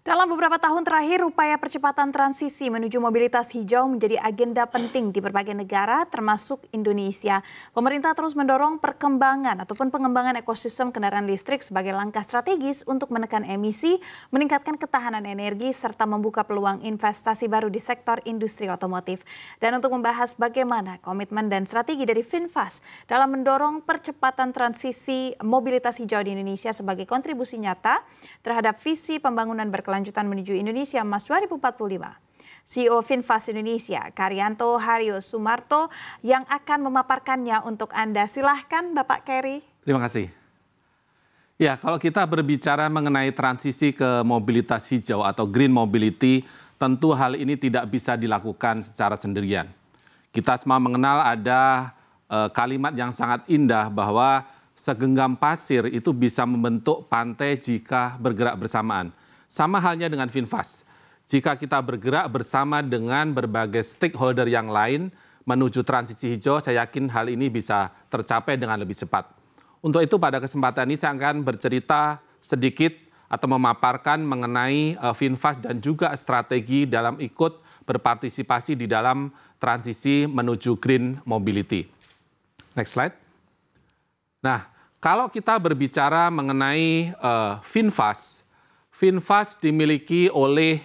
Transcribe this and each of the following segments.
Dalam beberapa tahun terakhir, upaya percepatan transisi menuju mobilitas hijau menjadi agenda penting di berbagai negara, termasuk Indonesia. Pemerintah terus mendorong perkembangan ataupun pengembangan ekosistem kendaraan listrik sebagai langkah strategis untuk menekan emisi, meningkatkan ketahanan energi, serta membuka peluang investasi baru di sektor industri otomotif. Dan untuk membahas bagaimana komitmen dan strategi dari Finfast dalam mendorong percepatan transisi mobilitas hijau di Indonesia sebagai kontribusi nyata terhadap visi pembangunan berkelanjutan menuju Indonesia Emas 2045. CEO Finfast Indonesia, Karyanto Haryo Sumarto, yang akan memaparkannya untuk Anda. Silahkan Bapak Keri. Terima kasih. Ya, kalau kita berbicara mengenai transisi ke mobilitas hijau atau green mobility, tentu hal ini tidak bisa dilakukan secara sendirian. Kita semua mengenal ada kalimat yang sangat indah bahwa segenggam pasir itu bisa membentuk pantai jika bergerak bersamaan. Sama halnya dengan Finfast. Jika kita bergerak bersama dengan berbagai stakeholder yang lain menuju transisi hijau, saya yakin hal ini bisa tercapai dengan lebih cepat. Untuk itu pada kesempatan ini saya akan bercerita sedikit atau memaparkan mengenai Finfast dan juga strategi dalam ikut berpartisipasi di dalam transisi menuju green mobility. Next slide. Nah, kalau kita berbicara mengenai Finfast dimiliki oleh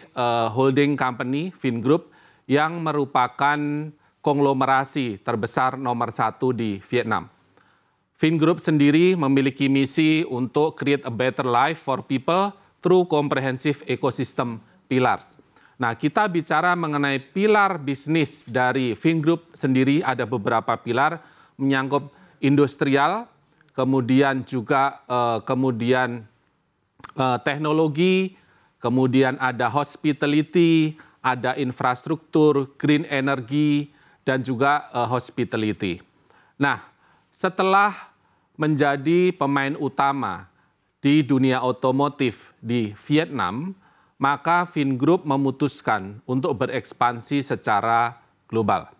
holding company Vingroup yang merupakan konglomerasi terbesar nomor 1 di Vietnam. Vingroup sendiri memiliki misi untuk create a better life for people through comprehensive ecosystem pillars. Nah, kita bicara mengenai pilar bisnis dari Vingroup sendiri, ada beberapa pilar menyangkut industrial, kemudian juga teknologi, kemudian ada hospitality, ada infrastruktur, green energy, dan juga hospitality. Nah, setelah menjadi pemain utama di dunia otomotif di Vietnam, maka Vingroup memutuskan untuk berekspansi secara global.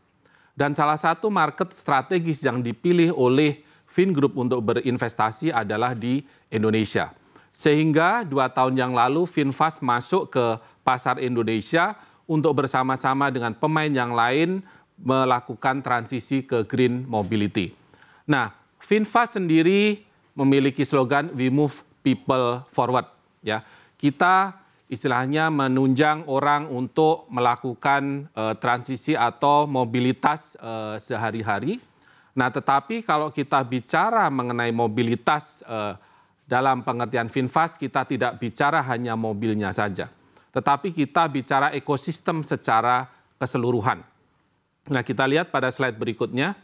Dan salah satu market strategis yang dipilih oleh Vingroup untuk berinvestasi adalah di Indonesia. Sehingga 2 tahun yang lalu Finfast masuk ke pasar Indonesia untuk bersama-sama dengan pemain yang lain melakukan transisi ke green mobility. Nah, Finfast sendiri memiliki slogan We Move People Forward. Ya, kita istilahnya menunjang orang untuk melakukan transisi atau mobilitas sehari-hari. Nah, tetapi kalau kita bicara mengenai mobilitas dalam pengertian Finfast, kita tidak bicara hanya mobilnya saja, tetapi kita bicara ekosistem secara keseluruhan. Nah, kita lihat pada slide berikutnya.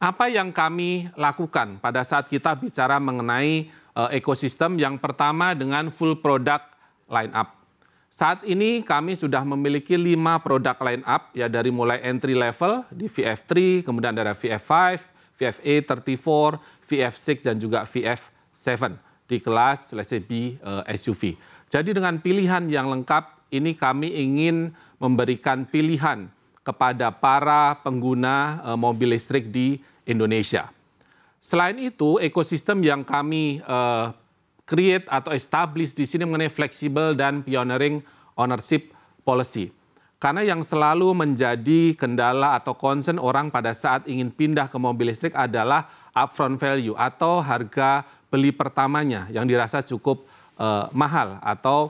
Apa yang kami lakukan pada saat kita bicara mengenai ekosistem? Yang pertama dengan full product line up. Saat ini kami sudah memiliki 5 produk line up, ya, dari mulai entry level di VF3, kemudian ada VF5, VF8, 34, VF6 dan juga VF7 di kelas B SUV. Jadi dengan pilihan yang lengkap ini kami ingin memberikan pilihan kepada para pengguna mobil listrik di Indonesia. Selain itu, ekosistem yang kami create atau establish di sini mengenai fleksibel dan pioneering ownership policy. Karena yang selalu menjadi kendala atau concern orang pada saat ingin pindah ke mobil listrik adalah upfront value atau harga beli pertamanya yang dirasa cukup mahal atau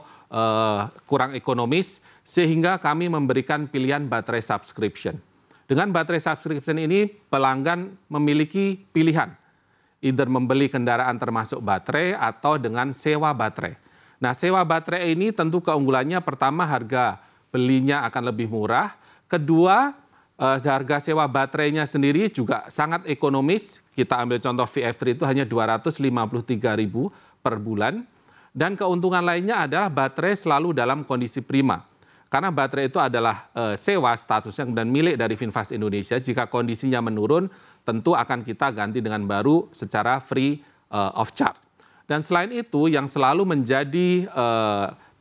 kurang ekonomis, sehingga kami memberikan pilihan baterai subscription. Dengan baterai subscription ini pelanggan memiliki pilihan, either membeli kendaraan termasuk baterai atau dengan sewa baterai. Nah, sewa baterai ini tentu keunggulannya pertama harga belinya akan lebih murah. Kedua, harga sewa baterainya sendiri juga sangat ekonomis. Kita ambil contoh VF3 itu hanya 253.000 per bulan. Dan keuntungan lainnya adalah baterai selalu dalam kondisi prima. Karena baterai itu adalah sewa statusnya dan milik dari Finfast Indonesia. Jika kondisinya menurun, tentu akan kita ganti dengan baru secara free of charge. Dan selain itu, yang selalu menjadi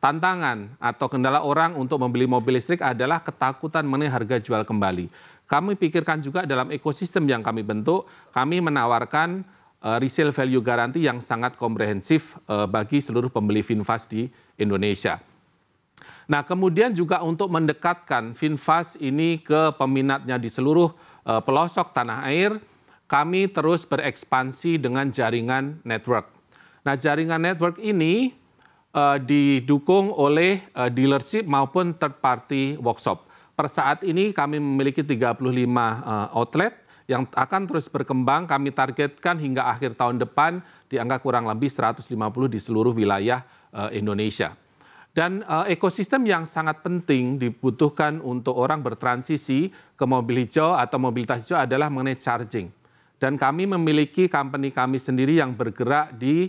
tantangan atau kendala orang untuk membeli mobil listrik adalah ketakutan mengenai harga jual kembali. Kami pikirkan juga dalam ekosistem yang kami bentuk, kami menawarkan resale value guarantee yang sangat komprehensif bagi seluruh pembeli VinFast di Indonesia. Nah, kemudian juga untuk mendekatkan VinFast ini ke peminatnya di seluruh pelosok tanah air, kami terus berekspansi dengan jaringan network. Nah, jaringan network ini didukung oleh dealership maupun third party workshop. Per saat ini kami memiliki 35 outlet yang akan terus berkembang. Kami targetkan hingga akhir tahun depan di angka kurang lebih 150 di seluruh wilayah Indonesia. Dan ekosistem yang sangat penting dibutuhkan untuk orang bertransisi ke mobil hijau atau mobilitas hijau adalah mengenai charging. Dan kami memiliki company kami sendiri yang bergerak di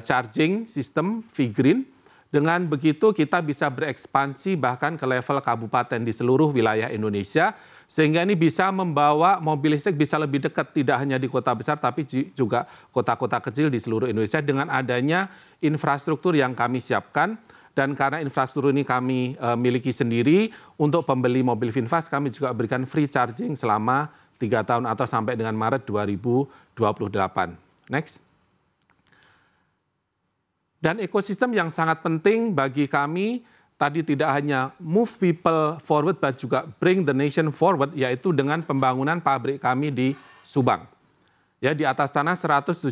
charging system V-Green. Dengan begitu kita bisa berekspansi bahkan ke level kabupaten di seluruh wilayah Indonesia. Sehingga ini bisa membawa mobil listrik bisa lebih dekat, tidak hanya di kota besar tapi juga kota-kota kecil di seluruh Indonesia dengan adanya infrastruktur yang kami siapkan. Dan karena infrastruktur ini kami miliki sendiri, untuk pembeli mobil VinFast kami juga berikan free charging selama 3 tahun atau sampai dengan Maret 2028. Next. Dan ekosistem yang sangat penting bagi kami, tadi tidak hanya move people forward, but juga bring the nation forward, yaitu dengan pembangunan pabrik kami di Subang. Ya, di atas tanah 170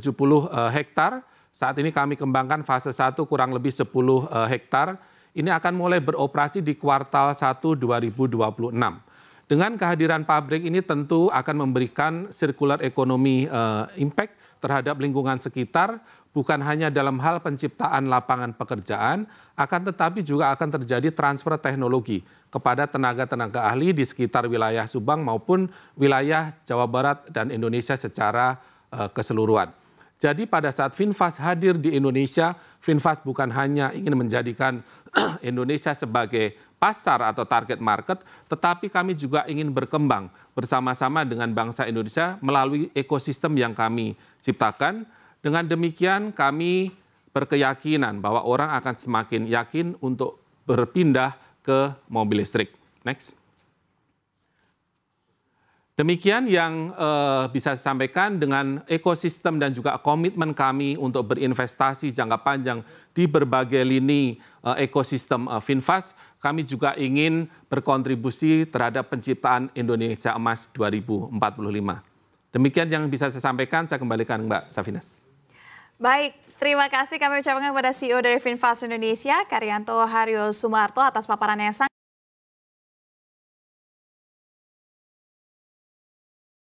hektar. Saat ini kami kembangkan fase 1 kurang lebih 10 hektar. Ini akan mulai beroperasi di kuartal 1 2026. Dengan kehadiran pabrik ini tentu akan memberikan circular economy impact terhadap lingkungan sekitar, bukan hanya dalam hal penciptaan lapangan pekerjaan, akan tetapi juga akan terjadi transfer teknologi kepada tenaga-tenaga ahli di sekitar wilayah Subang maupun wilayah Jawa Barat dan Indonesia secara keseluruhan. Jadi pada saat VinFast hadir di Indonesia, VinFast bukan hanya ingin menjadikan Indonesia sebagai pasar atau target market, tetapi kami juga ingin berkembang bersama-sama dengan bangsa Indonesia melalui ekosistem yang kami ciptakan. Dengan demikian kami berkeyakinan bahwa orang akan semakin yakin untuk berpindah ke mobil listrik. Next. Demikian yang bisa saya sampaikan dengan ekosistem dan juga komitmen kami untuk berinvestasi jangka panjang di berbagai lini ekosistem VinFast. Kami juga ingin berkontribusi terhadap penciptaan Indonesia Emas 2045. Demikian yang bisa saya sampaikan, saya kembalikan Mbak Safinas. Baik, terima kasih kami ucapkan kepada CEO dari VinFast Indonesia, Karyanto Haryo Sumarto atas paparannya yang sangat